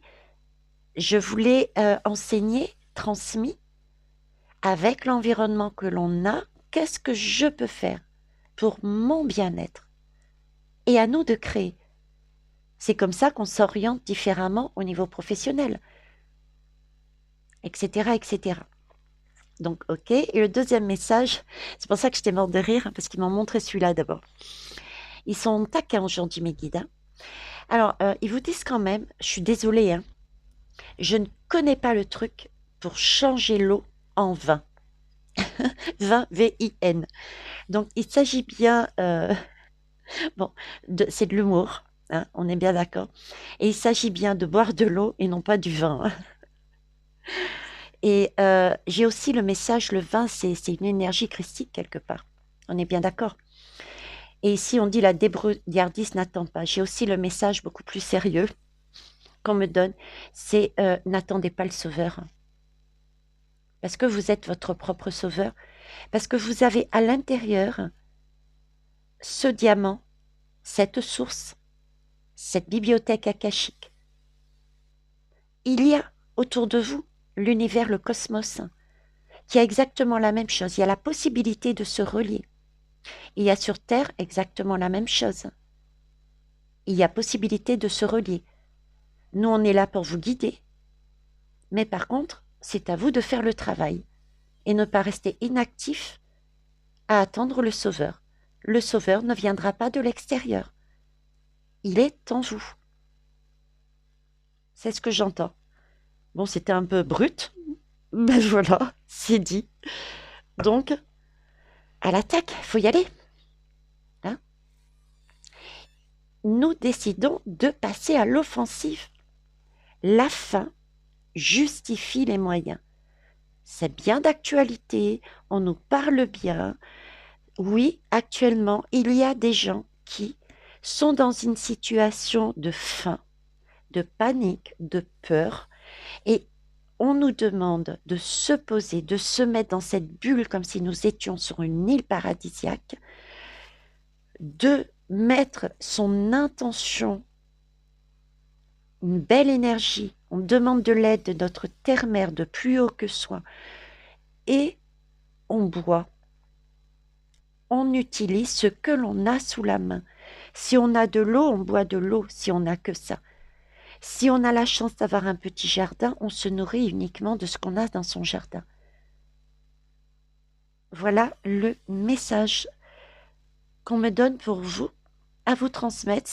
je voulais enseigner, transmis, avec l'environnement que l'on a, qu'est-ce que je peux faire pour mon bien-être? Et à nous de créer. C'est comme ça qu'on s'oriente différemment au niveau professionnel, etc., etc. Donc, ok. Et le deuxième message, c'est pour ça que j'étais morte de rire, parce qu'ils m'ont montré celui-là d'abord. Ils sont taquins aujourd'hui, mes guides. Hein. Alors, ils vous disent quand même, je suis désolée, hein, je ne connais pas le truc pour changer l'eau en vin. Vin, V-I-N. Donc, il s'agit bien, bon, c'est de l'humour, hein, on est bien d'accord. Et il s'agit bien de boire de l'eau et non pas du vin. Hein. Et j'ai aussi le message, le vin, c'est une énergie christique quelque part. On est bien d'accord. Et ici, on dit la débrouillardise n'attend pas. J'ai aussi le message beaucoup plus sérieux qu'on me donne, c'est n'attendez pas le sauveur. Parce que vous êtes votre propre sauveur. Parce que vous avez à l'intérieur ce diamant, cette source, cette bibliothèque akashique. Il y a autour de vous l'univers, le cosmos, qui a exactement la même chose. Il y a la possibilité de se relier. Il y a sur Terre exactement la même chose. Il y a possibilité de se relier. Nous, on est là pour vous guider. Mais par contre, c'est à vous de faire le travail et ne pas rester inactif à attendre le sauveur. Le sauveur ne viendra pas de l'extérieur. Il est en vous. C'est ce que j'entends. Bon, c'était un peu brut, mais voilà, c'est dit. Donc, à l'attaque, faut y aller. Hein? Nous décidons de passer à l'offensive. La fin justifie les moyens. C'est bien d'actualité, on nous parle bien. Oui, actuellement, il y a des gens qui sont dans une situation de faim, de panique, de peur, et on nous demande de se poser, de se mettre dans cette bulle comme si nous étions sur une île paradisiaque, de mettre son intention, une belle énergie. On demande de l'aide de notre terre-mère de plus haut que soi et on boit. On utilise ce que l'on a sous la main. Si on a de l'eau, on boit de l'eau, si on n'a que ça. Si on a la chance d'avoir un petit jardin, on se nourrit uniquement de ce qu'on a dans son jardin. Voilà le message qu'on me donne pour vous, à vous transmettre.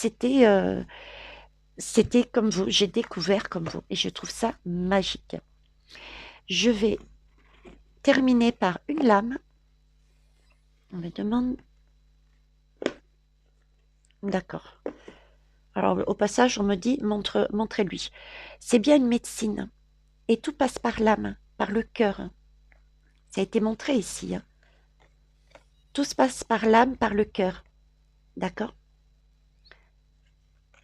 C'était comme vous, j'ai découvert comme vous, et je trouve ça magique. Je vais terminer par une lame. On me demande... D'accord. Alors, au passage, on me dit, montrez-lui. C'est bien une médecine. Et tout passe par l'âme, par le cœur. Ça a été montré ici. Hein. Tout se passe par l'âme, par le cœur. D'accord?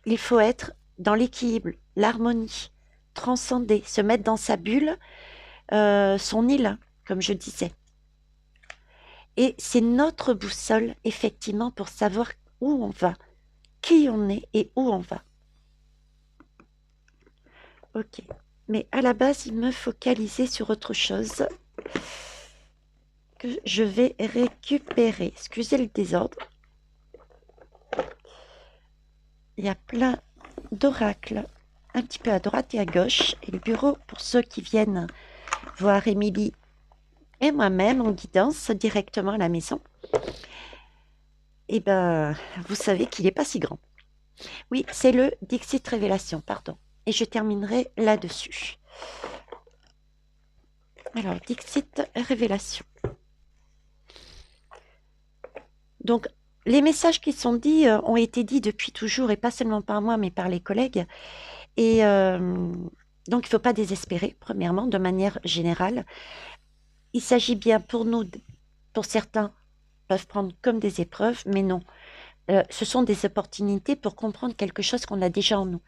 Il faut être dans l'équilibre, l'harmonie, transcender, se mettre dans sa bulle, son île, comme je disais. Et c'est notre boussole, effectivement, pour savoir où on va, qui on est et où on va. Ok. Mais à la base, il me focalisait sur autre chose que je vais récupérer. Excusez le désordre. Il y a plein d'oracles, un petit peu à droite et à gauche. Et le bureau, pour ceux qui viennent voir Émilie et moi-même en guidance directement à la maison, eh ben, vous savez qu'il n'est pas si grand. Oui, c'est le Dixit Révélation, pardon. Et je terminerai là-dessus. Alors, Dixit Révélation. Donc, les messages qui sont dits ont été dits depuis toujours, et pas seulement par moi, mais par les collègues. Et donc, il ne faut pas désespérer, premièrement, de manière générale. Il s'agit bien pour nous, pour certains, peuvent prendre comme des épreuves, mais non. Ce sont des opportunités pour comprendre quelque chose qu'on a déjà en nous.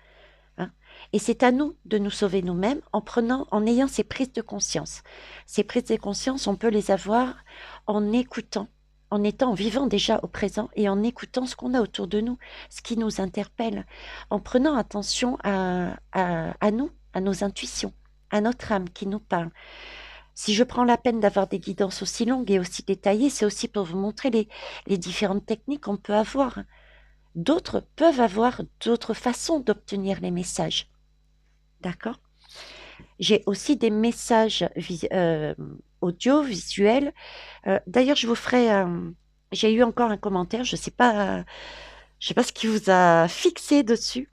Hein. Et c'est à nous de nous sauver nous-mêmes en ayant ces prises de conscience. Ces prises de conscience, on peut les avoir en écoutant, en étant, en vivant déjà au présent et en écoutant ce qu'on a autour de nous, ce qui nous interpelle, en prenant attention à nous, à nos intuitions, à notre âme qui nous parle. Si je prends la peine d'avoir des guidances aussi longues et aussi détaillées, c'est aussi pour vous montrer les différentes techniques qu'on peut avoir. D'autres peuvent avoir d'autres façons d'obtenir les messages. D'accord? J'ai aussi des messages audio, visuels. D'ailleurs, je vous ferai... j'ai eu encore un commentaire, je sais pas ce qui vous a fixé dessus.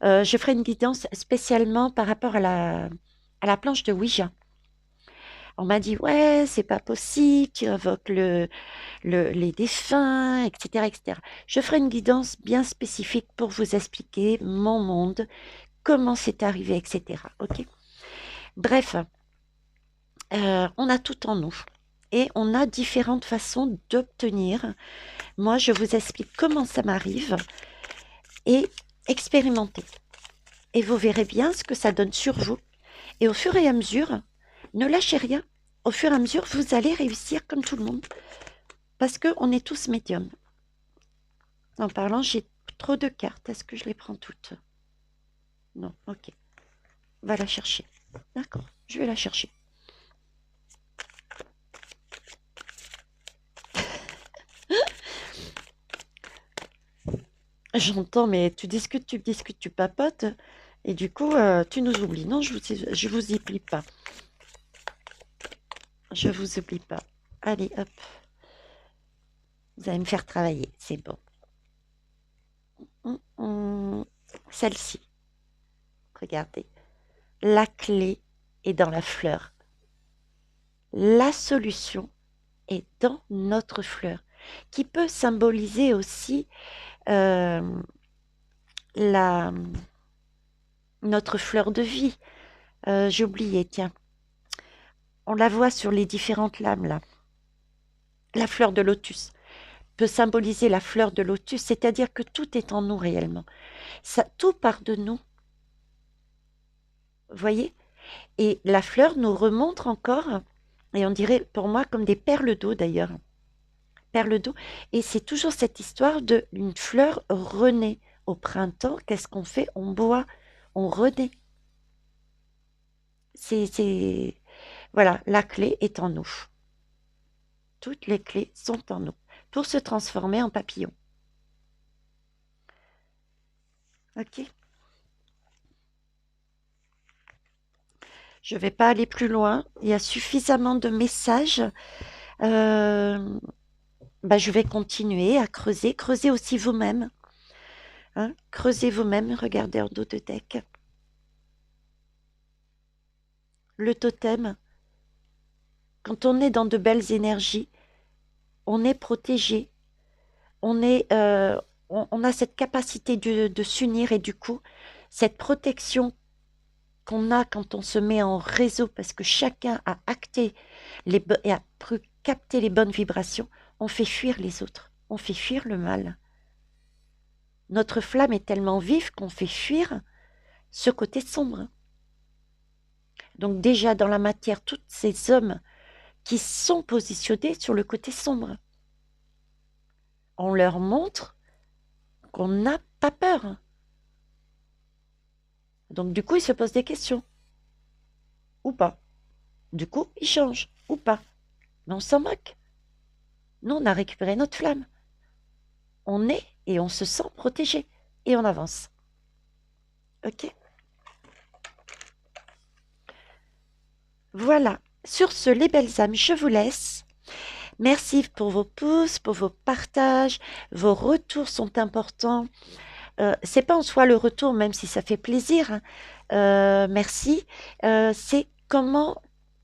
Je ferai une guidance spécialement par rapport à la planche de Ouija. On m'a dit, ouais, c'est pas possible, tu invoques les défunts, etc., etc. Je ferai une guidance bien spécifique pour vous expliquer mon monde, comment c'est arrivé, etc. Ok? Bref, on a tout en nous et on a différentes façons d'obtenir. Moi, je vous explique comment ça m'arrive et expérimentez. Et vous verrez bien ce que ça donne sur vous. Et au fur et à mesure, ne lâchez rien. Au fur et à mesure, vous allez réussir comme tout le monde. Parce qu'on est tous médiums. En parlant, j'ai trop de cartes. Est-ce que je les prends toutes? Non, ok. Va la chercher. D'accord, je vais la chercher. J'entends, mais tu discutes, tu papotes. Et du coup, tu nous oublies. Non, je vous oublie pas. Je vous oublie pas. Allez, hop. Vous allez me faire travailler. C'est bon. Celle-ci. Regardez. La clé est dans la fleur. La solution est dans notre fleur, qui peut symboliser aussi notre fleur de vie. J'ai oublié, tiens. On la voit sur les différentes lames, là. La fleur de lotus peut symboliser la fleur de lotus, c'est-à-dire que tout est en nous réellement. Ça, tout part de nous. Vous voyez? Et la fleur nous remontre encore, et on dirait pour moi comme des perles d'eau d'ailleurs. Perles d'eau. Et c'est toujours cette histoire de une fleur renaît. Au printemps, qu'est-ce qu'on fait? On boit, on renaît. Voilà, la clé est en nous. Toutes les clés sont en nous pour se transformer en papillon. Ok? Je ne vais pas aller plus loin. Il y a suffisamment de messages. Je vais continuer à creuser. Creusez aussi vous-même. Hein? Creusez vous-même. Regardez en dos de deck. Le totem. Quand on est dans de belles énergies, on est protégé. On a cette capacité de s'unir et du coup, cette protection qu'on a quand on se met en réseau parce que chacun a acté et a pu capter les bonnes vibrations, on fait fuir les autres, on fait fuir le mal. Notre flamme est tellement vive qu'on fait fuir ce côté sombre. Donc déjà dans la matière, tous ces hommes qui sont positionnés sur le côté sombre, on leur montre qu'on n'a pas peur. Donc du coup, ils se posent des questions. Ou pas. Du coup, ils changent. Ou pas. Mais on s'en moque. Nous, on a récupéré notre flamme. On est et on se sent protégé. Et on avance. Ok? Voilà. Sur ce, les belles âmes, je vous laisse. Merci pour vos pouces, pour vos partages. Vos retours sont importants. C'est pas en soi le retour, même si ça fait plaisir. Hein. Merci. C'est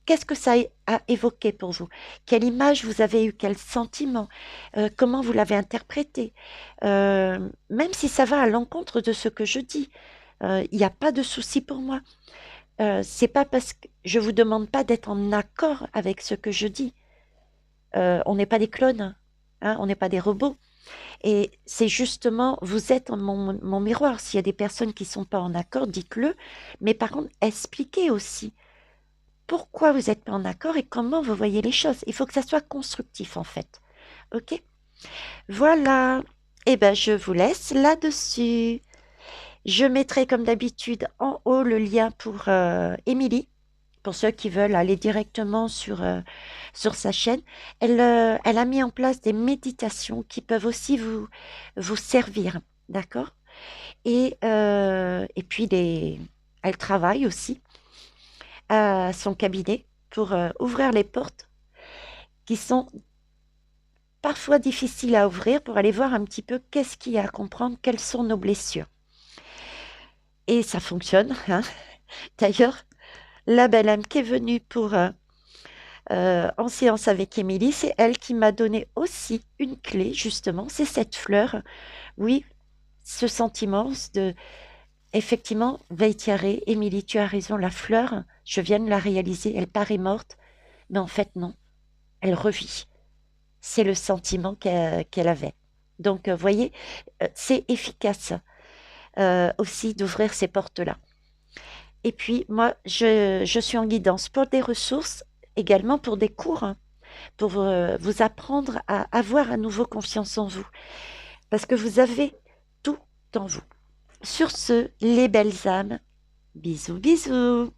qu'est-ce que ça a évoqué pour vous? Quelle image vous avez eue? Quel sentiment? Comment vous l'avez interprété? Même si ça va à l'encontre de ce que je dis, il n'y a pas de souci pour moi. C'est pas parce que je vous demande pas d'être en accord avec ce que je dis. On n'est pas des clones, hein, on n'est pas des robots. Et c'est justement, vous êtes mon miroir. S'il y a des personnes qui ne sont pas en accord, dites-le. Mais par contre, expliquez aussi pourquoi vous n'êtes pas en accord et comment vous voyez les choses. Il faut que ça soit constructif, en fait. OK? Voilà. Eh ben, je vous laisse là-dessus. Je mettrai comme d'habitude en haut le lien pour Émilie, pour ceux qui veulent aller directement sur sa chaîne. Elle a mis en place des méditations qui peuvent aussi vous servir, d'accord? Et puis, elle travaille aussi à son cabinet pour ouvrir les portes qui sont parfois difficiles à ouvrir pour aller voir un petit peu qu'est-ce qu'il y a à comprendre, quelles sont nos blessures. Et ça fonctionne, hein. D'ailleurs, la belle âme qui est venue pour en séance avec Émilie, c'est elle qui m'a donné aussi une clé, justement, c'est cette fleur. Oui, ce sentiment de, effectivement, Veitiaré, Émilie, tu as raison, la fleur, je viens de la réaliser, elle paraît morte, mais en fait, non, elle revit. C'est le sentiment qu'elle avait. Donc, vous voyez, c'est efficace aussi d'ouvrir ces portes-là. Et puis, moi, je suis en guidance pour des ressources, également pour des cours, hein, pour vous apprendre à avoir à nouveau confiance en vous. Parce que vous avez tout en vous. Sur ce, les belles âmes, bisous, bisous.